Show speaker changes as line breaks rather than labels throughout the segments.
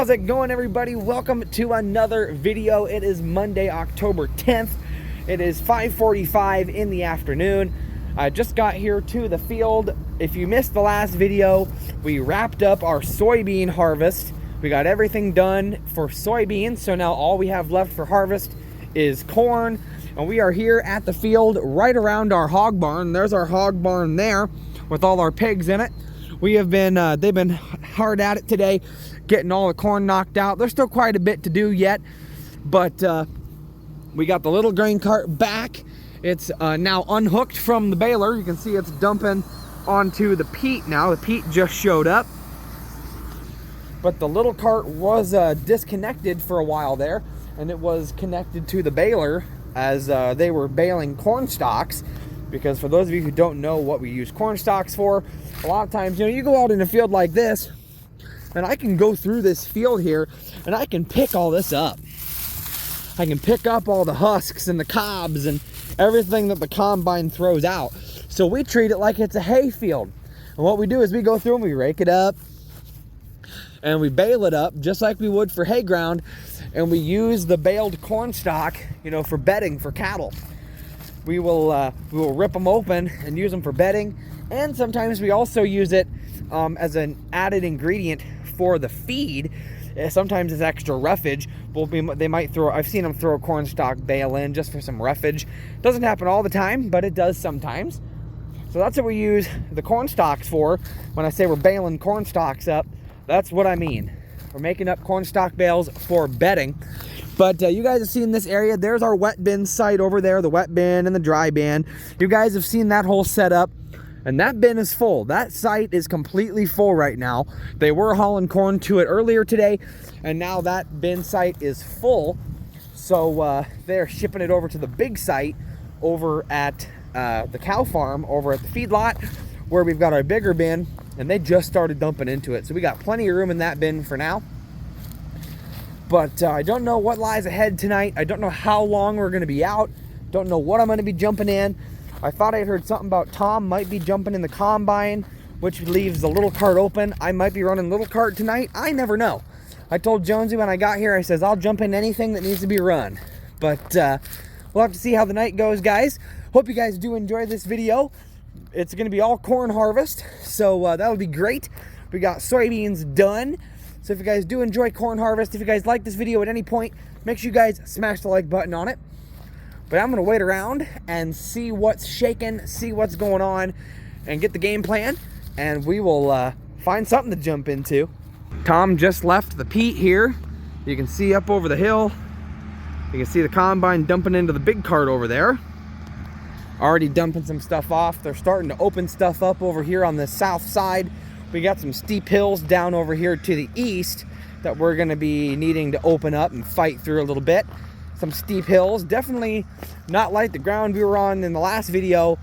How's it going, everybody? Welcome to another video. It is Monday, October 10th. It is 5:45 in the afternoon. I just got here to the field. If you missed the last video, we wrapped up our soybean harvest. We got everything done for soybeans, so now all we have left for harvest is corn. And we are here at the field right around our hog barn. There's our hog barn there with all our pigs in it. We have been, they've been hard at it today, getting all the corn knocked out. There's still quite a bit to do yet, but we got the little grain cart back. It's now unhooked from the baler. You can see it's dumping onto the peat now. The peat just showed up. But the little cart was disconnected for a while there, and it was connected to the baler as they were baling corn stalks. Because for those of you who don't know what we use corn stalks for, a lot of times, you know, you go out in a field like this, and I can go through this field here, and I can pick all this up. I can pick up all the husks and the cobs and everything that the combine throws out. So we treat it like it's a hay field. And what we do is we go through and we rake it up, and we bale it up just like we would for hay ground, and we use the baled corn stalk, you know, for bedding for cattle. We will rip them open and use them for bedding, and sometimes we also use it as an added ingredient for the feed. Sometimes it's extra roughage. They might throw. I've seen them throw a corn stalk bale in just for some roughage. Doesn't happen all the time, but it does sometimes. So that's what we use the corn stalks for. When I say we're baling corn stalks up, that's what I mean. We're making up corn stalk bales for bedding. But you guys have seen this area. There's our wet bin site over there, the wet bin and the dry bin. You guys have seen that whole setup, and that bin is full. That site is completely full right now. They were hauling corn to it earlier today, and now that bin site is full. So they're shipping it over to the big site over at the cow farm, over at the feedlot, where we've got our bigger bin, and they just started dumping into it. So we got plenty of room in that bin for now. But I don't know what lies ahead tonight. I don't know how long we're going to be out. Don't know what I'm going to be jumping in. I thought I heard something about Tom might be jumping in the combine, which leaves the little cart open. I might be running little cart tonight. I never know. I told Jonesy when I got here, I says, I'll jump in anything that needs to be run. But we'll have to see how the night goes, guys. Hope you guys do enjoy this video. It's going to be all corn harvest, so that'll be great. We got soybeans done. So if you guys do enjoy corn harvest, if you guys like this video at any point, make sure you guys smash the like button on it. But I'm going to wait around and see what's shaking, see what's going on, and get the game plan, and we will find something to jump into. Tom just left the peat here. You can see up over the hill. You can see the combine dumping into the big cart over there. Already dumping some stuff off. They're starting to open stuff up over here on the south side. We got some steep hills down over here to the east that we're going to be needing to open up and fight through a little bit. Some steep hills, definitely not like the ground we were on in the last video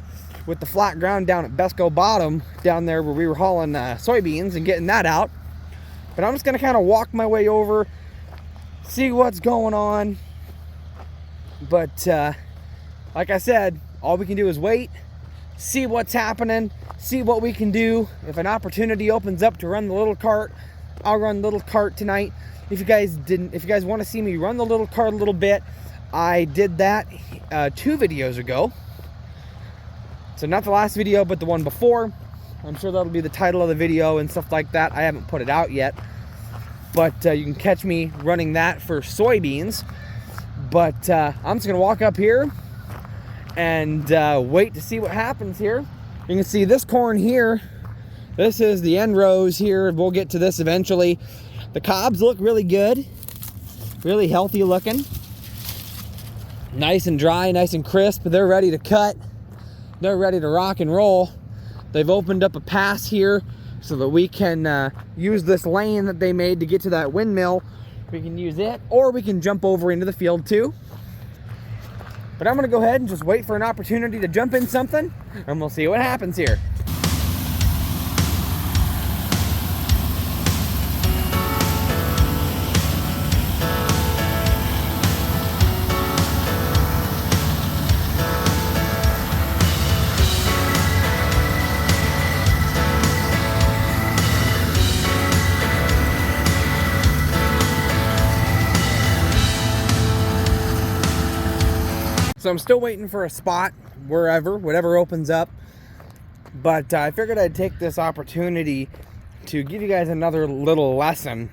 with the flat ground down at Besco Bottom, down there where we were hauling soybeans and getting that out. But I'm just going to kind of walk my way over, see what's going on. But like I said, all we can do is wait, see what's happening, see what we can do. If an opportunity opens up to run the little cart, I'll run the little cart tonight. If you guys want to see me run the little cart a little bit, I did that 2 videos ago. So not the last video, but the one before. I'm sure that'll be the title of the video and stuff like that. I haven't put it out yet, but you can catch me running that for soybeans. But I'm just gonna walk up here and wait to see what happens here. You can see this corn here. This is the end rows here. We'll get to this eventually. The cobs look really good, really healthy looking, nice and dry, nice and crisp. They're ready to cut. They're ready to rock and roll. They've opened up a pass here so that we can use this lane that they made to get to that windmill. We can use it, or we can jump over into the field too. But I'm gonna go ahead and just wait for an opportunity to jump in something, and we'll see what happens here. So I'm still waiting for a spot whatever opens up. But I figured I'd take this opportunity to give you guys another little lesson.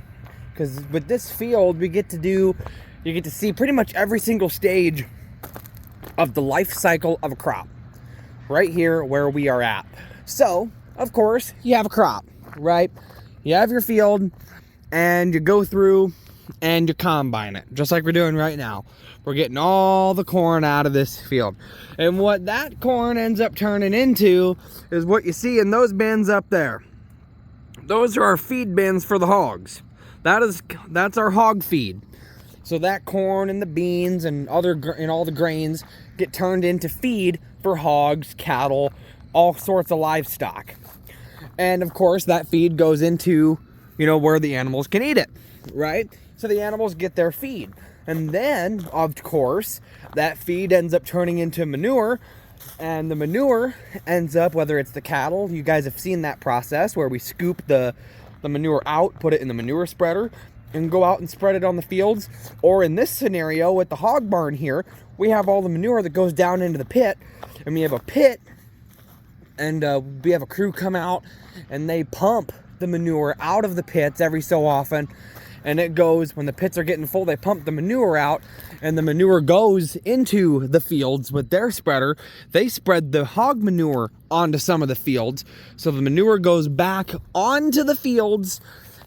Because with this field, you get to see pretty much every single stage of the life cycle of a crop. Right here where we are at. So, of course, you have a crop, right? You have your field, and you go through and you combine it, just like we're doing right now. We're getting all the corn out of this field. And what that corn ends up turning into is what you see in those bins up there. Those are our feed bins for the hogs. That's our hog feed. So that corn and the beans and all the grains get turned into feed for hogs, cattle, all sorts of livestock. And of course, that feed goes into, where the animals can eat it, right? So the animals get their feed. And then, of course, that feed ends up turning into manure. And the manure ends up, whether it's the cattle, you guys have seen that process where we scoop the manure out, put it in the manure spreader, and go out and spread it on the fields. Or in this scenario with the hog barn here, we have all the manure that goes down into the pit. And we have a pit, and we have a crew come out, and they pump the manure out of the pits every so often. And it goes, when the pits are getting full, they pump the manure out, and the manure goes into the fields with their spreader. They spread the hog manure onto some of the fields. So the manure goes back onto the fields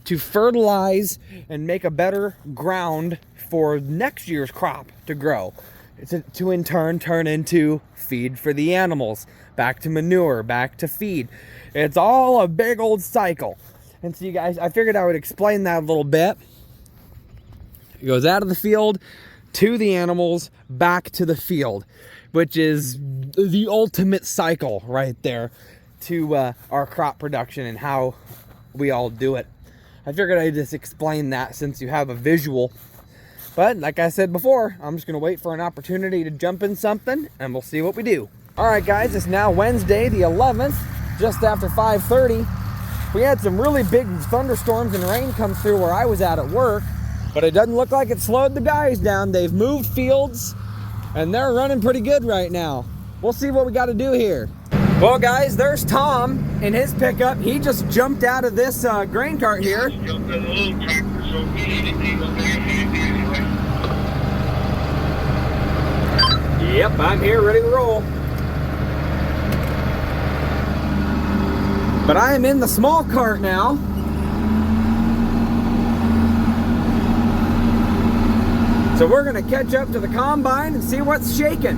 to fertilize and make a better ground for next year's crop to grow. To in turn turn into feed for the animals. Back to manure, back to feed. It's all a big old cycle. And so you guys, I figured I would explain that a little bit. It goes out of the field to the animals, back to the field, which is the ultimate cycle right there to our crop production and how we all do it. I figured I'd just explain that since you have a visual. But like I said before, I'm just going to wait for an opportunity to jump in something, and we'll see what we do. All right, guys, it's now Wednesday, the 11th, just after 5:30. We had some really big thunderstorms and rain come through where I was at work, but it doesn't look like it slowed the guys down. They've moved fields, and they're running pretty good right now. We'll see what we got to do here. Well, guys, there's Tom in his pickup. He just jumped out of this grain cart here. Yep, I'm here ready to roll. But I am in the small cart now. So we're gonna catch up to the combine and see what's shaking.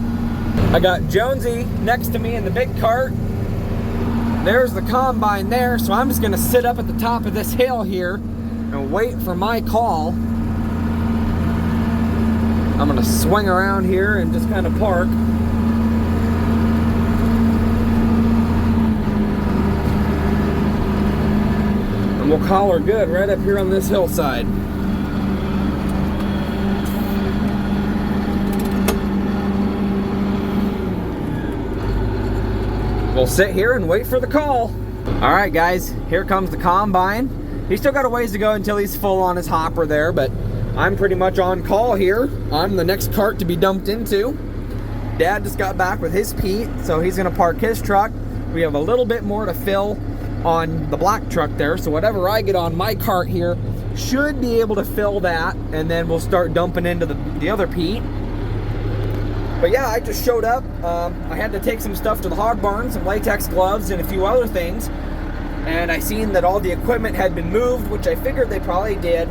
I got Jonesy next to me in the big cart. There's the combine there, so I'm just gonna sit up at the top of this hill here and wait for my call. I'm gonna swing around here and just kind of park. And we'll call her good right up here on this hillside. We'll sit here and wait for the call. All right, guys, here comes the combine. He's still got a ways to go until he's full on his hopper there, but I'm pretty much on call here. I'm the next cart to be dumped into. Dad just got back with his Pete, so he's gonna park his truck. We have a little bit more to fill on the black truck there, so whatever I get on my cart here should be able to fill that, and then we'll start dumping into the other Pete. But yeah, I just showed up. I had to take some stuff to the hog barn, some latex gloves and a few other things. And I seen that all the equipment had been moved, which I figured they probably did.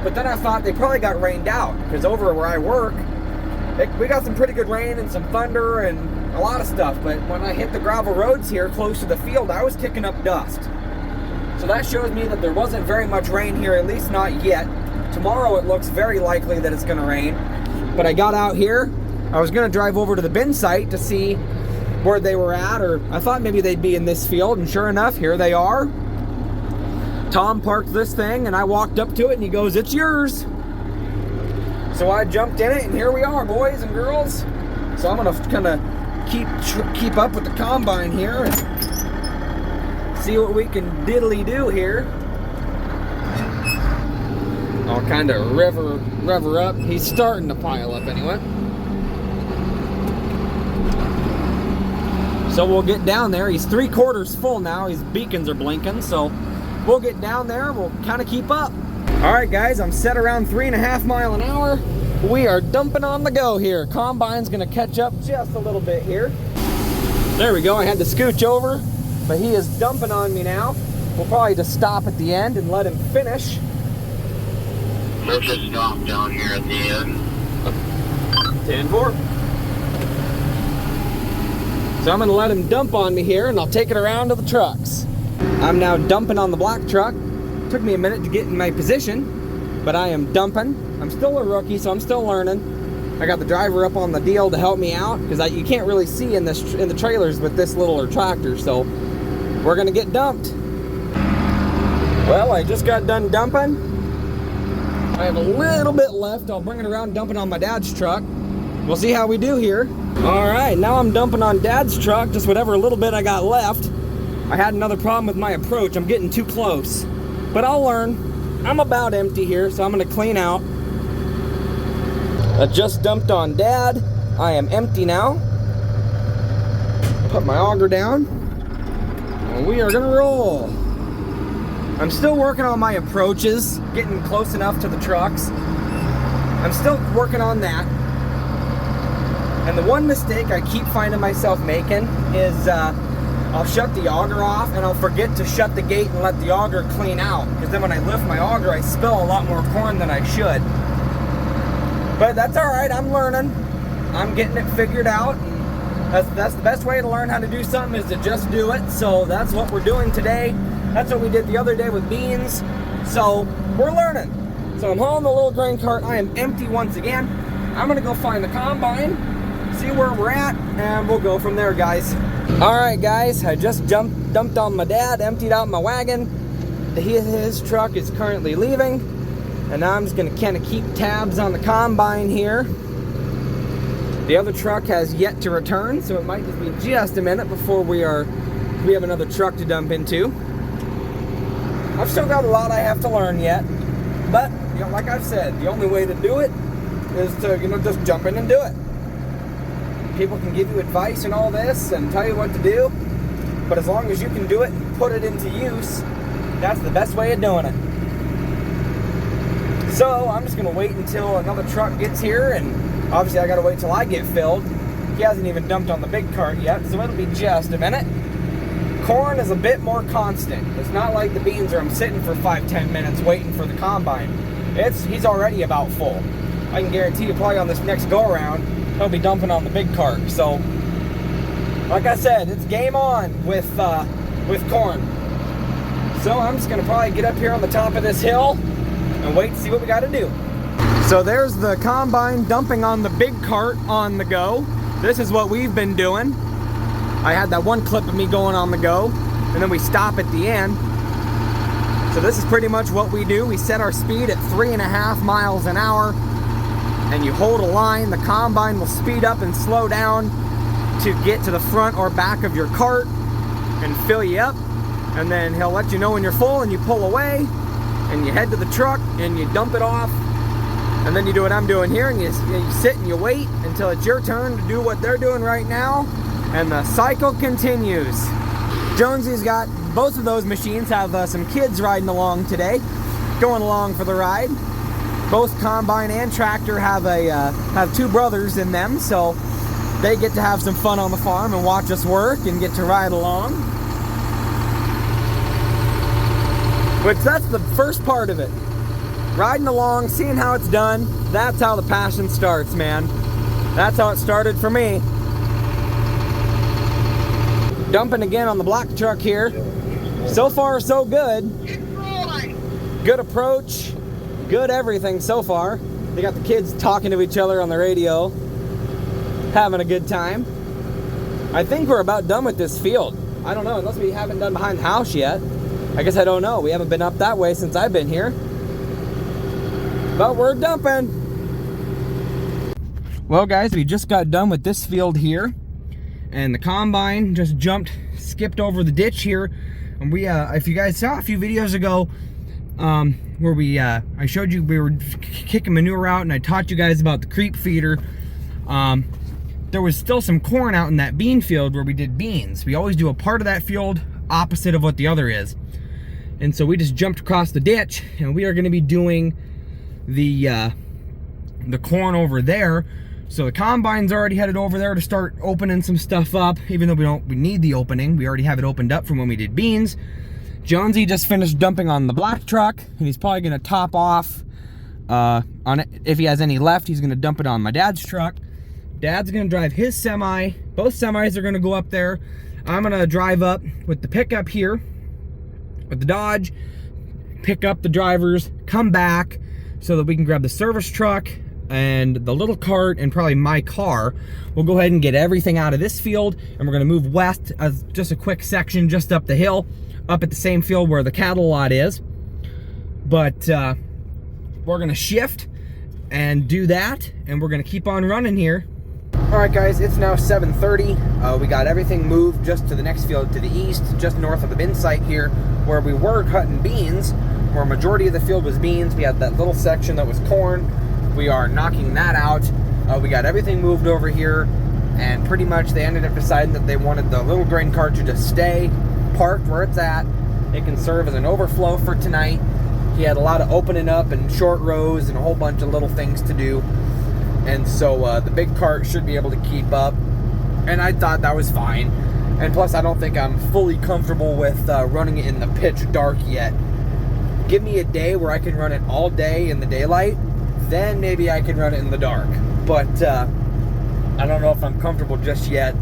But then I thought they probably got rained out, because over where I work, we got some pretty good rain and some thunder and a lot of stuff. But when I hit the gravel roads here close to the field, I was kicking up dust. So that shows me that there wasn't very much rain here, at least not yet. Tomorrow it looks very likely that it's gonna rain. But I got out here. I was gonna drive over to the bin site to see where they were at, or I thought maybe they'd be in this field, and sure enough, here they are. Tom parked this thing, and I walked up to it, and he goes, "It's yours." So I jumped in it, and here we are, boys and girls. So I'm gonna kind of keep up with the combine here and see what we can diddly do here. I'll kind of rev her up. He's starting to pile up anyway. So we'll get down there. He's 3/4 full now. His beacons are blinking, so we'll get down there. We'll kind of keep up. All right, guys, I'm set around 3.5 miles an hour. We are dumping on the go here. Combine's gonna catch up just a little bit here. There we go. I had to scooch over, but he is dumping on me now. We'll probably just stop at the end and let him finish.
We'll just stop down here at the end.
10-4. So I'm gonna let him dump on me here, and I'll take it around to the trucks. I'm now dumping on the black truck. Took me a minute to get in my position, but I am dumping. I'm still a rookie, so I'm still learning. I got the driver up on the deal to help me out, because you can't really see in the trailers with this little tractor, so we're gonna get dumped. Well, I just got done dumping. I have a little bit left. I'll bring it around dumping on my dad's truck. We'll see how we do here. All right, now I'm dumping on dad's truck, just whatever little bit I got left. I had another problem with my approach. I'm getting too close, but I'll learn. I'm about empty here, so I'm gonna clean out. I just dumped on dad. I am empty now. Put my auger down, and we are gonna roll. I'm still working on my approaches, getting close enough to the trucks. I'm still working on that. And the one mistake I keep finding myself making is I'll shut the auger off and I'll forget to shut the gate and let the auger clean out. Because then when I lift my auger, I spill a lot more corn than I should. But that's all right, I'm learning. I'm getting it figured out. That's the best way to learn how to do something, is to just do it. So that's what we're doing today. That's what we did the other day with beans. So we're learning. So I'm hauling the little grain cart. I am empty once again. I'm gonna go find the combine, see where we're at, and we'll go from there, guys. All right, guys, I just dumped on my dad, emptied out my wagon. His truck is currently leaving, and now I'm just gonna kind of keep tabs on the combine here. The other truck has yet to return, so it might just be just a minute before we have another truck to dump into. I've still got a lot I have to learn yet, but like I've said, the only way to do it is to just jump in and do it. People can give you advice and all this and tell you what to do, but as long as you can do it and put it into use, that's the best way of doing it. So I'm just gonna wait until another truck gets here, and obviously I gotta wait till I get filled. He hasn't even dumped on the big cart yet, so it'll be just a minute. Corn is a bit more constant. It's not like the beans where I'm sitting for 5-10 minutes waiting for the combine. He's already about full. I can guarantee you probably on this next go around, he'll be dumping on the big cart. So, like I said, it's game on with corn. So I'm just gonna probably get up here on the top of this hill and wait to see what we gotta do. So there's the combine dumping on the big cart on the go. This is what we've been doing. I had that one clip of me going on the go, and then we stop at the end. So this is pretty much what we do. We set our speed at 3.5 miles an hour, and you hold a line. The combine will speed up and slow down to get to the front or back of your cart and fill you up. And then he'll let you know when you're full, and you pull away, and you head to the truck, and you dump it off. And then you do what I'm doing here, and you sit and you wait until it's your turn to do what they're doing right now. And the cycle continues. Jonesy's got both of those machines, have some kids riding along today, going along for the ride. Both combine and tractor have two brothers in them, so they get to have some fun on the farm and watch us work and get to ride along. Which, that's the first part of it. Riding along, seeing how it's done, that's how the passion starts, man. That's how it started for me. Dumping again on the black truck here. So far, so good. Good approach, good everything so far. They got the kids talking to each other on the radio, having a good time. I think we're about done with this field. I don't know, unless we haven't done behind the house yet. I guess I don't know. We haven't been up that way since I've been here. But we're dumping. Well, guys, we just got done with this field here, and the combine just skipped over the ditch here. And we, if you guys saw a few videos ago, where I showed you we were kicking manure out, and I taught you guys about the creep feeder. Done there was still some corn out in that bean field where we did beans. We always do a part of that field opposite of what the other is. And so we just jumped across the ditch, and we are gonna be doing the corn over there. So the combine's already headed over there to start opening some stuff up, even though we need the opening. We already have it opened up from when we did beans. Jonesy just finished dumping on the black truck, and he's probably gonna top off on it. If he has any left, he's gonna dump it on my dad's truck. Dad's gonna drive his semi. Both semis are gonna go up there. I'm gonna drive up with the pickup here, with the Dodge, pick up the drivers, come back so that we can grab the service truck and the little cart and probably my car. We'll go ahead and get everything out of this field, and we're gonna move west as just a quick section just up the hill, up at the same field where the cattle lot is. But we're gonna shift and do that, and we're gonna keep on running here. All right, guys, it's now 7:30. We got everything moved just to the next field to the east, just north of the bin site here, where we were cutting beans, where a majority of the field was beans. We had that little section that was corn. We are knocking that out. We got everything moved over here, and pretty much they ended up deciding that they wanted the little grain cart to just stay parked where it's at. It can serve as an overflow for tonight. He had a lot of opening up and short rows and a whole bunch of little things to do. And so the big cart should be able to keep up. And I thought that was fine. And plus, I don't think I'm fully comfortable with running it in the pitch dark yet. Give me a day where I can run it all day in the daylight, then maybe I can run it in the dark. But I don't know if I'm comfortable just yet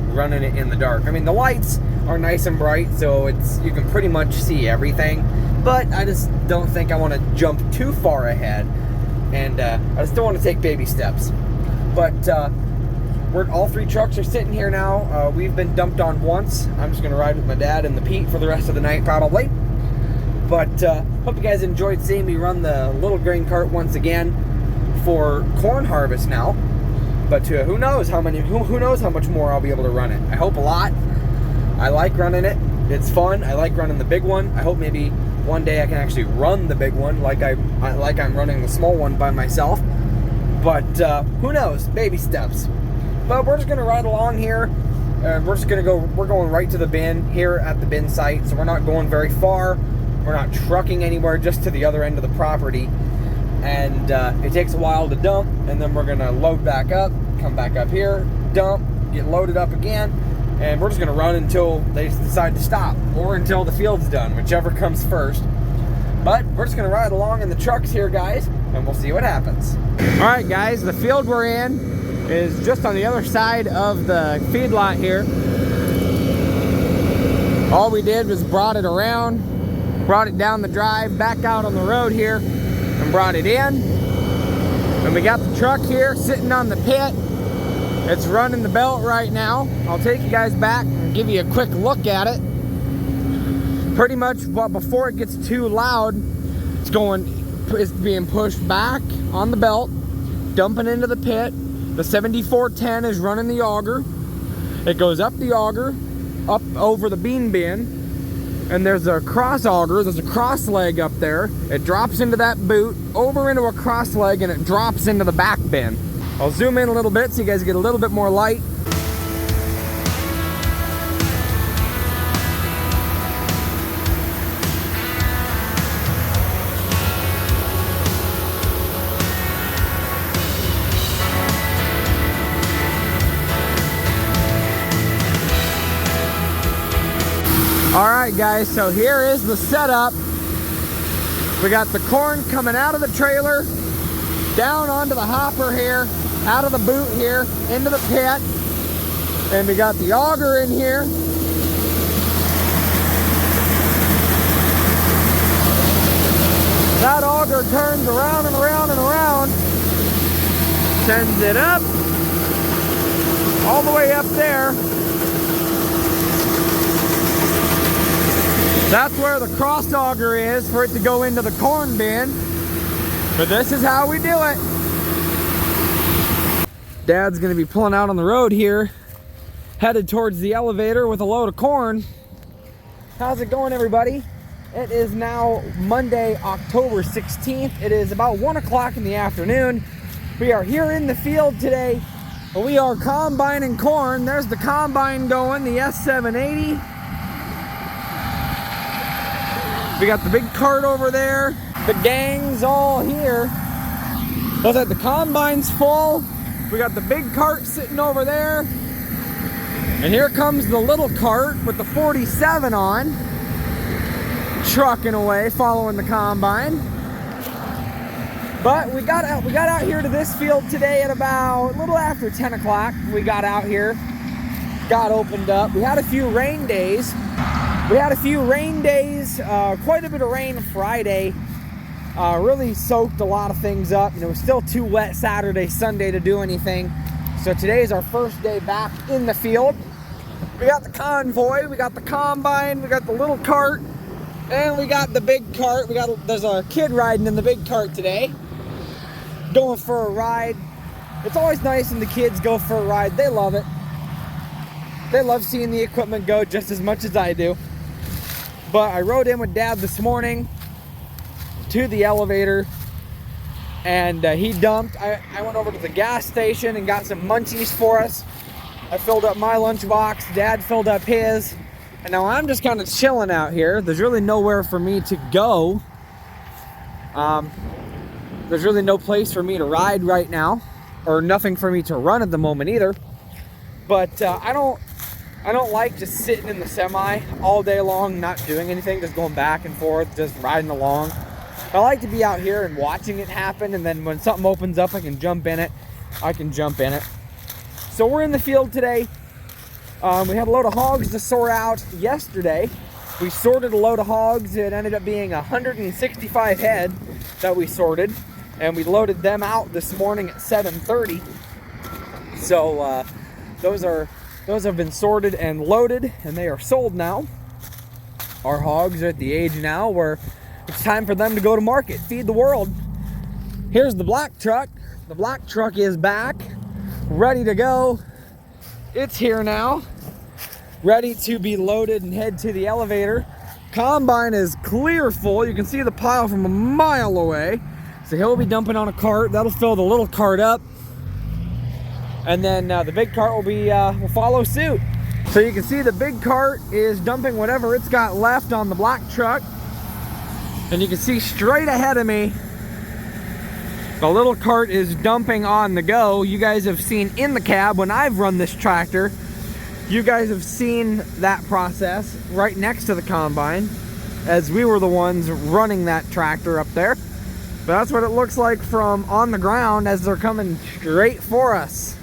running it in the dark. I mean, the lights are nice and bright, so you can pretty much see everything. But I just don't think I want to jump too far ahead. And I still want to take baby steps. But all three trucks are sitting here now. We've been dumped on once. I'm just going to ride with my dad and the Pete for the rest of the night probably. But hope you guys enjoyed seeing me run the little grain cart once again for corn harvest now. But who knows how much more I'll be able to run it. I hope a lot. I like running it. It's fun. I like running the big one. I hope maybe one day I can actually run the big one like I'm running the small one by myself. But who knows? Baby steps. But we're just gonna ride along here. We're going right to the bin here at the bin site, so we're not going very far. We're not trucking anywhere, just to the other end of the property. And it takes a while to dump, and then we're gonna load back up, come back up here, dump, get loaded up again, and we're just gonna run until they decide to stop, or until the field's done, whichever comes first. But we're just gonna ride along in the trucks here, guys, and we'll see what happens. All right, guys, the field we're in is just on the other side of the feedlot here. All we did was brought it around, brought it down the drive, back out on the road here, and brought it in. And we got the truck here sitting on the pit. It's running the belt right now. I'll take you guys back and give you a quick look at it. Pretty much, but before it gets too loud, it's being pushed back on the belt, dumping into the pit. The 7410 is running the auger. It goes up the auger, up over the bean bin, and there's a cross auger, there's a cross leg up there. It drops into that boot, over into a cross leg, and it drops into the back bin. I'll zoom in a little bit so you guys get a little bit more light. Alright guys, so here is the setup. We got the corn coming out of the trailer, down onto the hopper here, out of the boot here, into the pit. And we got the auger in here. That auger turns around and around and around, sends it up, all the way up there. That's where the cross auger is for it to go into the corn bin. But this is how we do it. Dad's gonna be pulling out on the road here, headed towards the elevator with a load of corn. How's it going, everybody? It is now Monday, October 16th. It is about 1 o'clock in the afternoon. We are here in the field today We are combining corn. There's the combine going, the S780. We got the big cart over there. The gang's all here. Looks like the combine's full. We got the big cart sitting over there. And here comes the little cart with the 47 on. Trucking away, following the combine. But we got out here to this field today at about a little after 10 o'clock. We got out here, got opened up. We had a few rain days. Quite a bit of rain Friday. Really soaked a lot of things up. And it was still too wet Saturday, Sunday to do anything. So today is our first day back in the field. We got the convoy, we got the combine, we got the little cart, and we got the big cart. There's a kid riding in the big cart today, going for a ride. It's always nice when the kids go for a ride. They love it. They love seeing the equipment go just as much as I do. But I rode in with Dad this morning to the elevator, and he dumped. I went over to the gas station and got some munchies for us. I filled up my lunchbox. Dad filled up his. And now I'm just kind of chilling out here. There's really nowhere for me to go. There's really no place for me to ride right now, or nothing for me to run at the moment either. But I don't like just sitting in the semi all day long, not doing anything, just going back and forth, just riding along. I like to be out here and watching it happen, and then when something opens up, I can jump in it. So we're in the field today. We had a load of hogs to sort out yesterday. We sorted a load of hogs. It ended up being 165 head that we sorted, and we loaded them out this morning at 7:30. So those have been sorted and loaded, and they are sold now. Our hogs are at the age now where it's time for them to go to market, feed the world. Here's the black truck. The black truck is back, ready to go. It's here now, ready to be loaded and head to the elevator. Combine is clear full. You can see the pile from a mile away. So he'll be dumping on a cart. That'll fill the little cart up. And then the big cart will follow suit. So you can see the big cart is dumping whatever it's got left on the black truck. And you can see straight ahead of me, the little cart is dumping on the go. You guys have seen in the cab when I've run this tractor. You guys have seen that process right next to the combine, as we were the ones running that tractor up there. But that's what it looks like from on the ground as they're coming straight for us.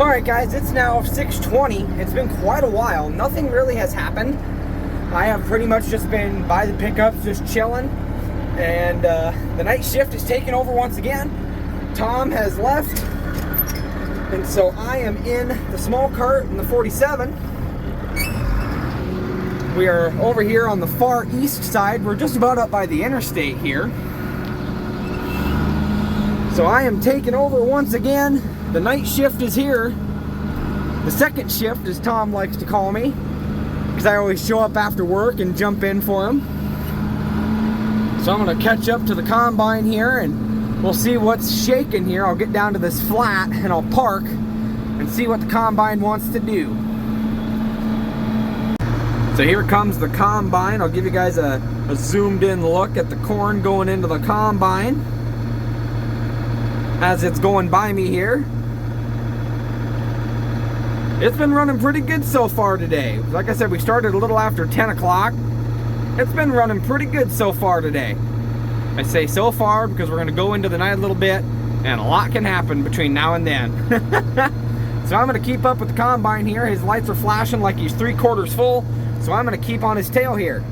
Alright guys, it's now 6:20. It's been quite a while. Nothing really has happened. I have pretty much just been by the pickups, just chilling. And the night shift is taking over once again. Tom has left. And so I am in the small cart in the 47. We are over here on the far east side. We're just about up by the interstate here. So I am taking over once again. The night shift is here. The second shift, as Tom likes to call me, because I always show up after work and jump in for him. So I'm going to catch up to the combine here, and we'll see what's shaking here. I'll get down to this flat and I'll park and see what the combine wants to do. So here comes the combine. I'll give you guys a zoomed in look at the corn going into the combine as it's going by me here. It's been running pretty good so far today. Like I said, we started a little after 10 o'clock. It's been running pretty good so far today. I say so far because we're going to go into the night a little bit, and a lot can happen between now and then. So I'm going to keep up with the combine here. His lights are flashing like he's 3/4 full, so I'm going to keep on his tail here.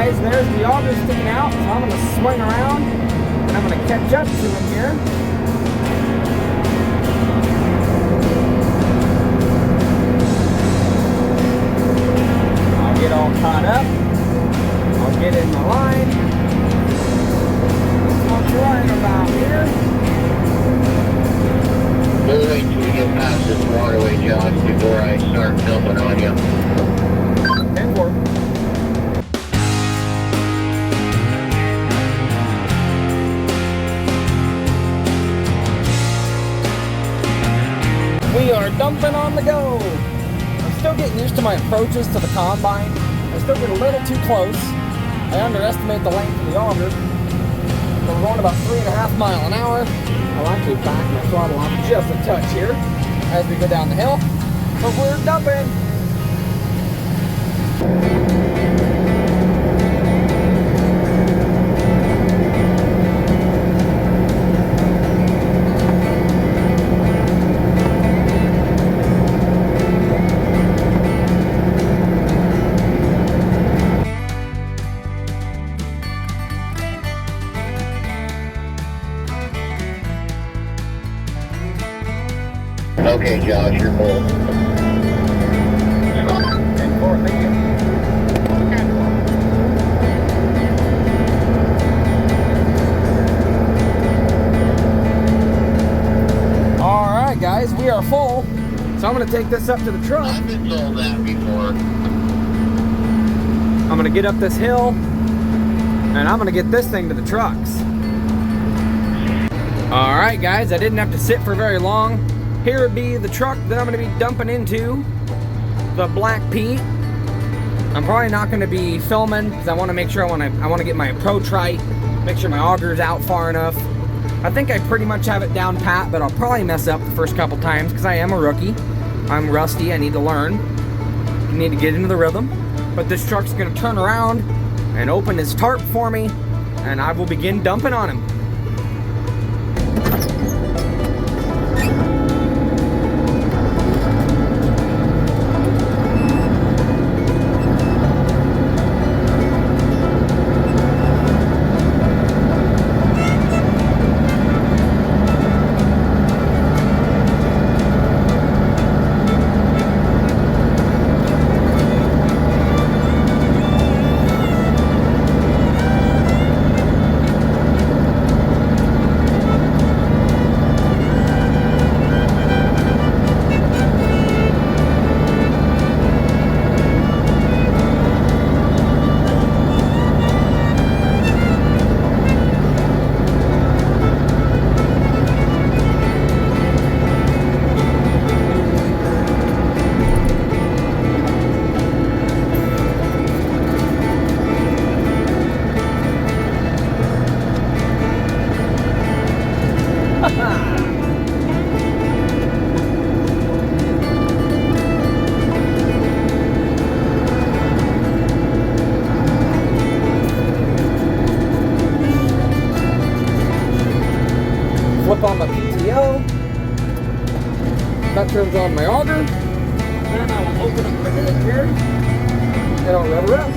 guys, there's the auger sticking out, so I'm gonna swing around and I'm gonna catch up to him here. I'll get all caught up. I'll get in the line. What's right about here?
We'll wait till we get past this waterway, Josh, before I start dumping on you.
10-4. We are dumping on the go. I'm still getting used to my approaches to the combine. I still get a little too close. I underestimate the length of the auger. We're going about 3.5 miles an hour. I'll actually back my throttle off just a touch here as we go down the hill. But we're dumping.
Okay, Josh, you're full.
10-4, thank you. Alright guys, we are full. So I'm going to take this up to the truck.
I've been told that before.
I'm going to get up this hill and I'm going to get this thing to the trucks. Alright guys, I didn't have to sit for very long. Here would be the truck that I'm going to be dumping into, the Black Pete. I'm probably not going to be filming because I want to make sure I want to get my approach right, make sure my auger's out far enough. I think I pretty much have it down pat, but I'll probably mess up the first couple times because I am a rookie. I'm rusty, I need to learn. I need to get into the rhythm. But this truck's going to turn around and open his tarp for me, and I will begin dumping on him. Flip on my PTO. That turns on my auger. Then I will open up my head here and I'll rev her up.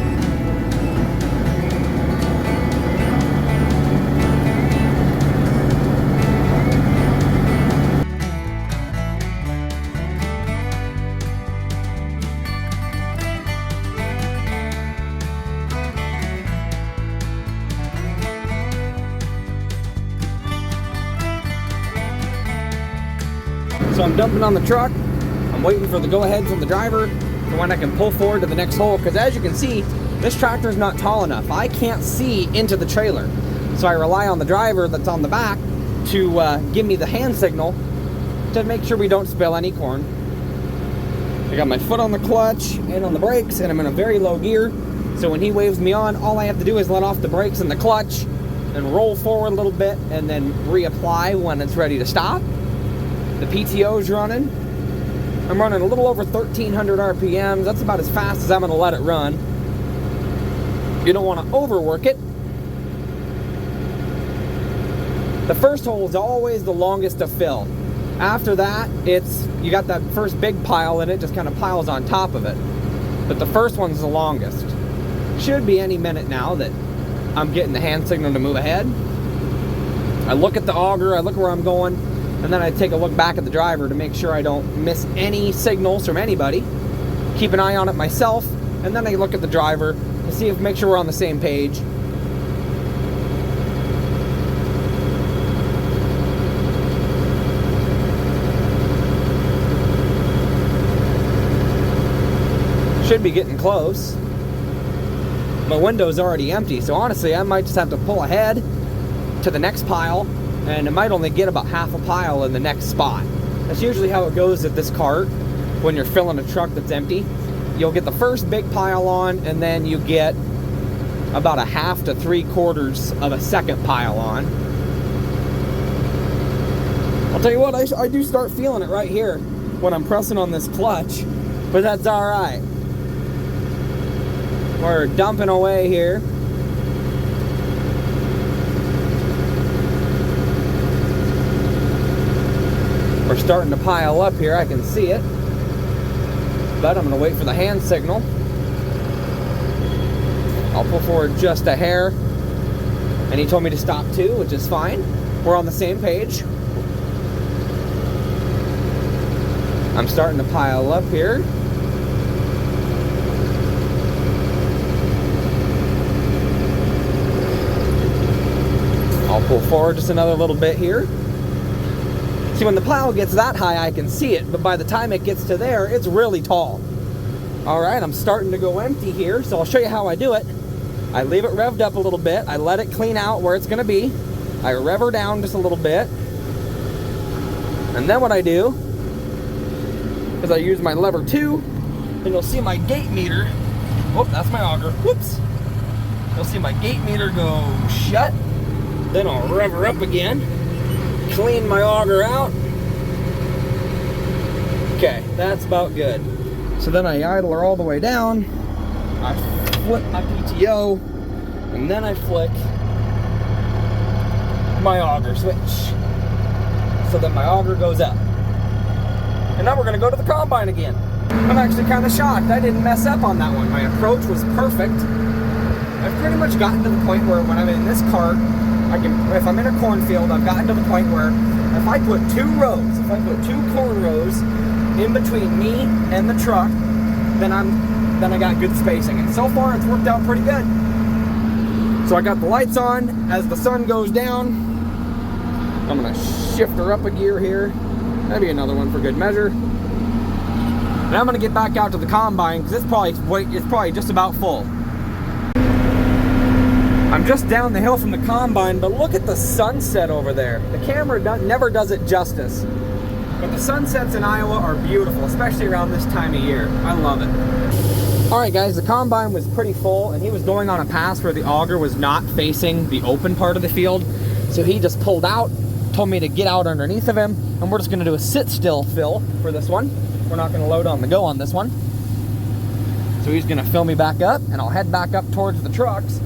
So I'm dumping on the truck. I'm waiting for the go-ahead from the driver for when I can pull forward to the next hole, because as you can see, this tractor is not tall enough. I can't see into the trailer. So I rely on the driver that's on the back to give me the hand signal to make sure we don't spill any corn. I got my foot on the clutch and on the brakes, and I'm in a very low gear. So when he waves me on, all I have to do is let off the brakes and the clutch and roll forward a little bit and then reapply when it's ready to stop. The PTO is running. I'm running a little over 1,300 RPMs. That's about as fast as I'm going to let it run. You don't want to overwork it. The first hole is always the longest to fill. After that, you got that first big pile and it just kind of piles on top of it. But the first one's the longest. Should be any minute now that I'm getting the hand signal to move ahead. I look at the auger, I look where I'm going, and then I take a look back at the driver to make sure I don't miss any signals from anybody. Keep an eye on it myself, and then I look at the driver to see if make sure we're on the same page. Should be getting close. My window's already empty, so honestly I might just have to pull ahead to the next pile, and it might only get about half a pile in the next spot. That's usually how it goes at this cart when you're filling a truck that's empty. You'll get the first big pile on, and then you get about a half to 3/4 of a second pile on. I'll tell you what, I do start feeling it right here when I'm pressing on this clutch, but that's alright. We're dumping away here. We're starting to pile up here, I can see it. But I'm gonna wait for the hand signal. I'll pull forward just a hair. And he told me to stop too, which is fine. We're on the same page. I'm starting to pile up here. I'll pull forward just another little bit here. See, when the pile gets that high, I can see it, but by the time it gets to there, it's really tall. All right, I'm starting to go empty here, so I'll show you how I do it. I leave it revved up a little bit. I let it clean out where it's gonna be. I rev her down just a little bit. And then what I do is I use my lever 2, and you'll see my gate meter. Oh, that's my auger. Whoops. You'll see my gate meter go shut. Then I'll rev her up again, clean my auger out. Okay, that's about good. So then I idle her all the way down, I flip my PTO, and then I flick my auger switch. So then my auger goes up. And now we're gonna go to the combine again. I'm actually kind of shocked I didn't mess up on that one. My approach was perfect. I've pretty much gotten to the point where when I'm in this cart, if I'm in a cornfield, I've gotten to the point where if I put 2 rows, if I put 2 corn rows in between me and the truck, then I got good spacing. And so far it's worked out pretty good. So I got the lights on as the sun goes down. I'm gonna shift her up a gear here. Maybe another one for good measure. And I'm gonna get back out to the combine because it's probably just about full. I'm just down the hill from the combine, but look at the sunset over there. The camera never does it justice. But the sunsets in Iowa are beautiful, especially around this time of year. I love it. All right, guys, the combine was pretty full, and he was going on a pass where the auger was not facing the open part of the field. So he just pulled out, told me to get out underneath of him, and we're just gonna do a sit-still fill for this one. We're not gonna load on the go on this one. So he's gonna fill me back up, and I'll head back up towards the trucks.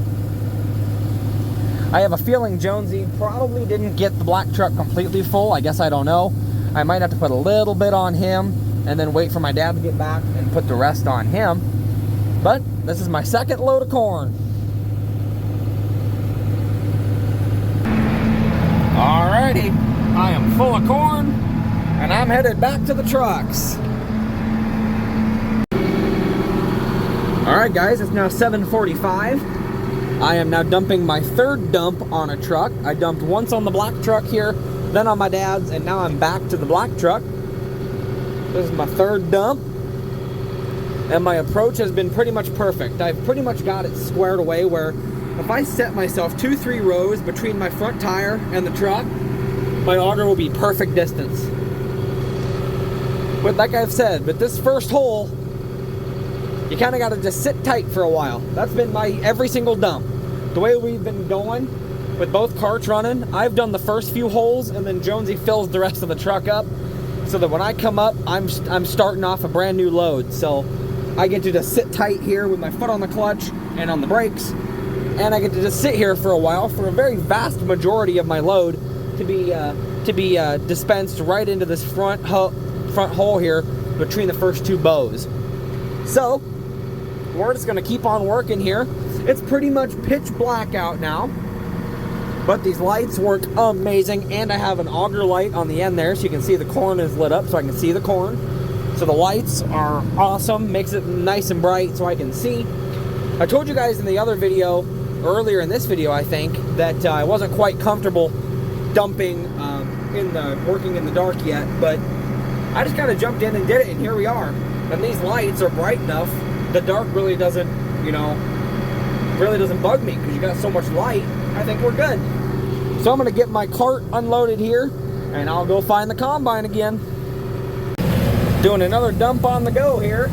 I have a feeling Jonesy probably didn't get the black truck completely full. I guess I don't know. I might have to put a little bit on him and then wait for my dad to get back and put the rest on him. But this is my second load of corn. Alrighty, I am full of corn and I'm headed back to the trucks. Alright guys, it's now 7:45. I am now dumping my third dump on a truck. I dumped once on the black truck here, then on my dad's, and now I'm back to the black truck. This is my third dump. And my approach has been pretty much perfect. I've pretty much got it squared away where if I set myself 2-3 rows between my front tire and the truck, my auger will be perfect distance. But like I've said, with this first hole, you kind of got to just sit tight for a while. That's been my every single dump. The way we've been going with both carts running, I've done the first few holes and then Jonesy fills the rest of the truck up so that when I come up, I'm starting off a brand new load. So I get to just sit tight here with my foot on the clutch and on the brakes, and I get to just sit here for a while for a very vast majority of my load to be dispensed right into this front hole here between the first 2 bows. So we're just gonna keep on working here. It's pretty much pitch black out now, but these lights work amazing, and I have an auger light on the end there so you can see the corn is lit up so I can see the corn. So the lights are awesome, makes it nice and bright so I can see. I told you guys in the other video, earlier in this video I think, that I wasn't quite comfortable dumping working in the dark yet, but I just kind of jumped in and did it, and here we are. And these lights are bright enough, the dark really doesn't, really doesn't bug me because you got so much light. I think we're good. So I'm gonna get my cart unloaded here and I'll go find the combine again. Doing another dump on the go here.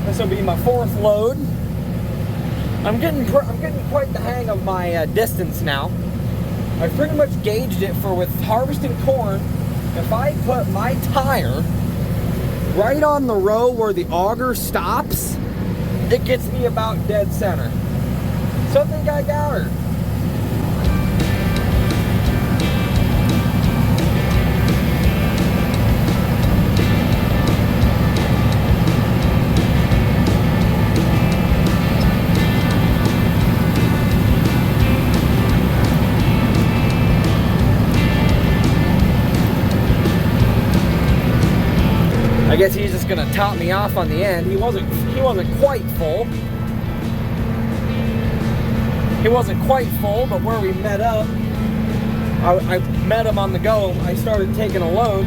This will be my 4th load. I'm getting quite the hang of my distance now. I've pretty much gauged it for with harvesting corn. If I put my tire right on the row where the auger stops, it gets me about dead center. So I think I got her. I guess he's just gonna top me off on the end. He wasn't quite full. He wasn't quite full, but where we met up, I met him on the go. I started taking a load.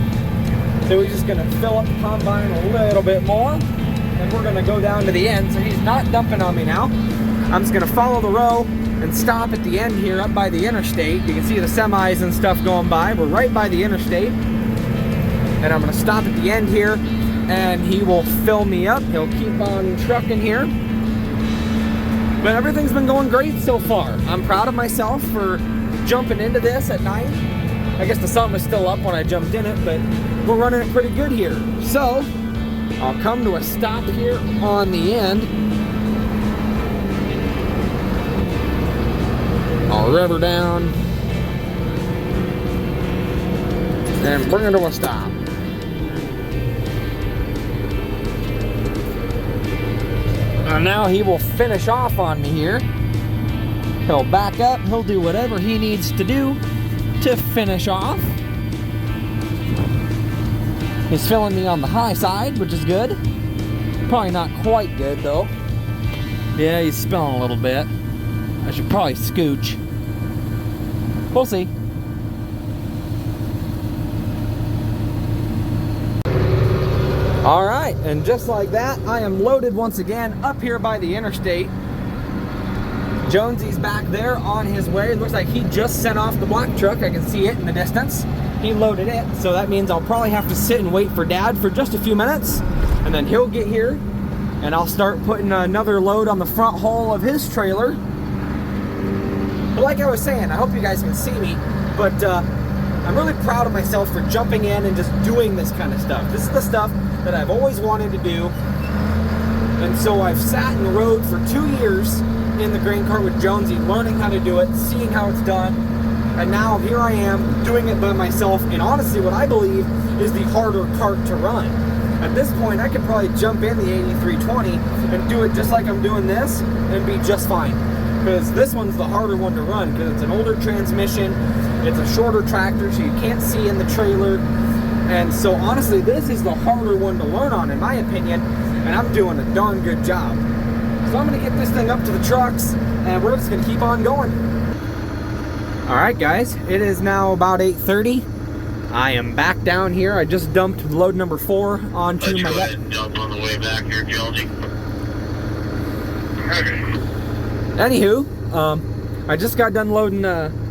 So we're just gonna fill up the combine a little bit more, and we're gonna go down to the end. So he's not dumping on me now. I'm just gonna follow the row and stop at the end here up by the interstate. You can see the semis and stuff going by. We're right by the interstate. And I'm gonna stop at the end here and he will fill me up. He'll keep on trucking here. But everything's been going great so far. I'm proud of myself for jumping into this at night. I guess the sun was still up when I jumped in it, but we're running it pretty good here. So I'll come to a stop here on the end. I'll rev her down and bring her to a stop. And now he will finish off on me here. He'll back up, he'll do whatever he needs to do to finish off. He's filling me on the high side, which is good. Probably not quite good though. Yeah, he's spilling a little bit. I should probably scooch. We'll see. All right, and just like that, I am loaded once again up here by the interstate. Jonesy's back there on his way. It looks like he just sent off the black truck. I can see it in the distance. He loaded it, so that means I'll probably have to sit and wait for Dad for just a few minutes, and then he'll get here, and I'll start putting another load on the front hull of his trailer. But like I was saying, I hope you guys can see me, but I'm really proud of myself for jumping in and just doing this kind of stuff. This is the stuff that I've always wanted to do, and so I've sat in the road for 2 years in the grain cart with Jonesy, learning how to do it, seeing how it's done, and now here I am doing it by myself in honestly what I believe is the harder cart to run. At this point, I could probably jump in the 8320 and do it just like I'm doing this and be just fine, because this one's the harder one to run because it's an older transmission, it's a shorter tractor, so you can't see in the trailer. And so honestly, this is the harder one to learn on in my opinion, and I'm doing a darn good job. So I'm gonna get this thing up to the trucks and we're just gonna keep on going. All right guys, it is now about 8:30. I am back down here. I just dumped load number 4 onto my
dump on the way back here, Jonesy. Okay.
Anywho, I just got done loading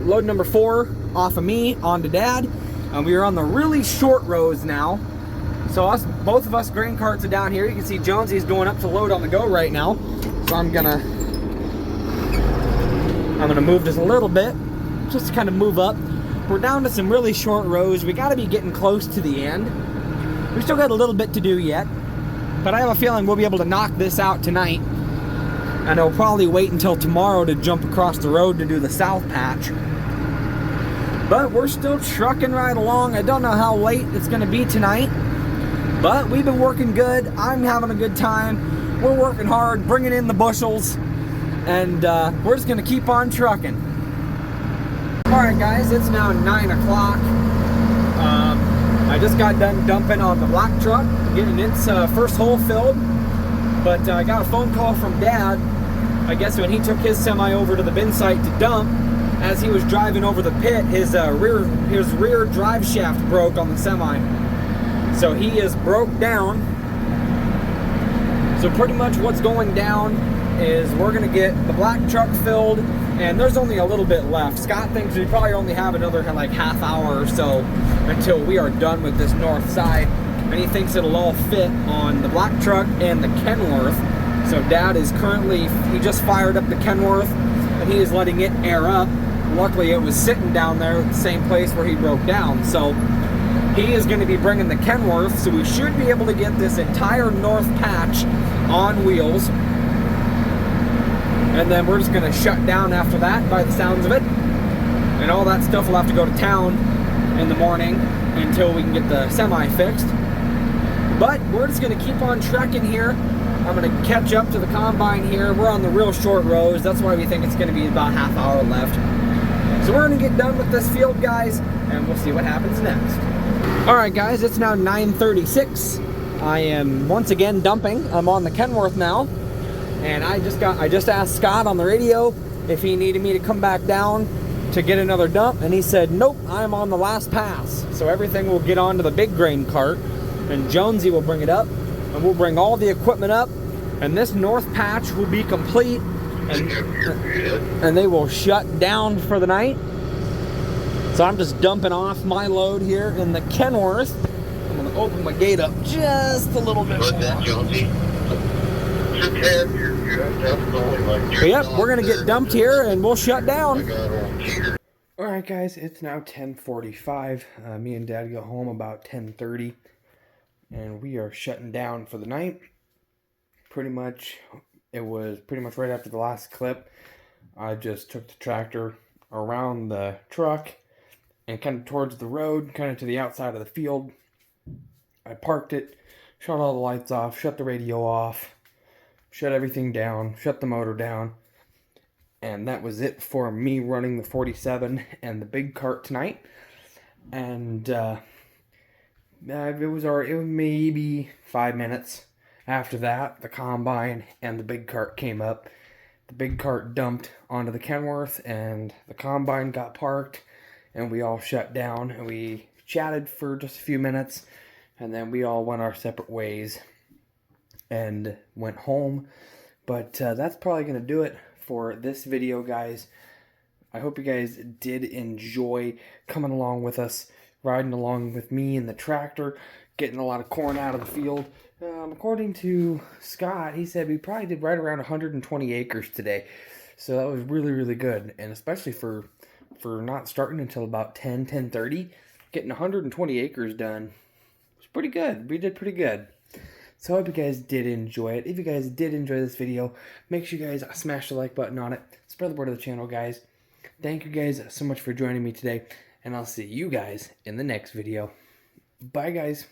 load number 4 off of me onto Dad. We are on the really short rows now. So both of us grain carts are down here. You can see Jonesy's going up to load on the go right now. So I'm gonna move just a little bit, just to kind of move up. We're down to some really short rows. We gotta be getting close to the end. We still got a little bit to do yet, but I have a feeling we'll be able to knock this out tonight. And I'll probably wait until tomorrow to jump across the road to do the south patch. But we're still trucking right along. I don't know how late it's gonna be tonight, but we've been working good. I'm having a good time. we're working hard, bringing in the bushels, and we're just gonna keep on trucking. All right, guys, it's now 9 o'clock. I just got done dumping on the black truck, getting its first hole filled, but I got a phone call from Dad. I guess when he took his semi over to the bin site to dump, as he was driving over the pit, his rear drive shaft broke on the semi. So he is broke down. So pretty much what's going down is we're gonna get the black truck filled, and there's only a little bit left. Scott thinks we probably only have another like half hour or so until we are done with this north side, and he thinks it'll all fit on the black truck and the Kenworth. So Dad is currently, he just fired up the Kenworth and he is letting it air up. Luckily it was sitting down there at the same place where he broke down. So he is going to be bringing the Kenworth, so we should be able to get this entire north patch on wheels. And then we're just going to shut down after that by the sounds of it. And all that stuff will have to go to town in the morning until we can get the semi fixed. But we're just going to keep on trekking here. I'm going to catch up to the combine here. We're on the real short rows. That's why we think it's going to be about half hour left. So we're going to get done with this field, guys, and we'll see what happens next. All right, guys, it's now 9:36. I am once again dumping. I'm on the Kenworth now, and I just asked Scott on the radio if he needed me to come back down to get another dump, and he said, nope, I'm on the last pass. So everything will get onto the big grain cart, and Jonesy will bring it up, and we'll bring all the equipment up, and this north patch will be complete, and they will shut down for the night. So I'm just dumping off my load here in the Kenworth. I'm going to open my gate up just a little bit more. But yep, we're going to get dumped here and we'll shut down. Alright guys, it's now 10:45. Me and Dad go home about 10:30. And we are shutting down for the night. It was pretty much right after the last clip. I just took the tractor around the truck and kind of towards the road, kind of to the outside of the field. I parked it, shut all the lights off, shut the radio off, shut everything down, shut the motor down. And that was it for me running the 47 and the big cart tonight. And it was maybe 5 minutes after that, the combine and the big cart came up. The big cart dumped onto the Kenworth and the combine got parked. And we all shut down, and we chatted for just a few minutes, and then we all went our separate ways and went home. But that's probably going to do it for this video, guys. I hope you guys did enjoy coming along with us, riding along with me in the tractor, getting a lot of corn out of the field. According to Scott, he said we probably did right around 120 acres today. So that was really, really good, and especially for not starting until about 10:30, getting 120 acres done was pretty good. We did pretty good. So I hope you guys did enjoy it. If you guys did enjoy this video, make sure you guys smash the like button on it. Spread the word of the channel, guys. Thank you guys so much for joining me today, and I'll see you guys in the next video. Bye, guys.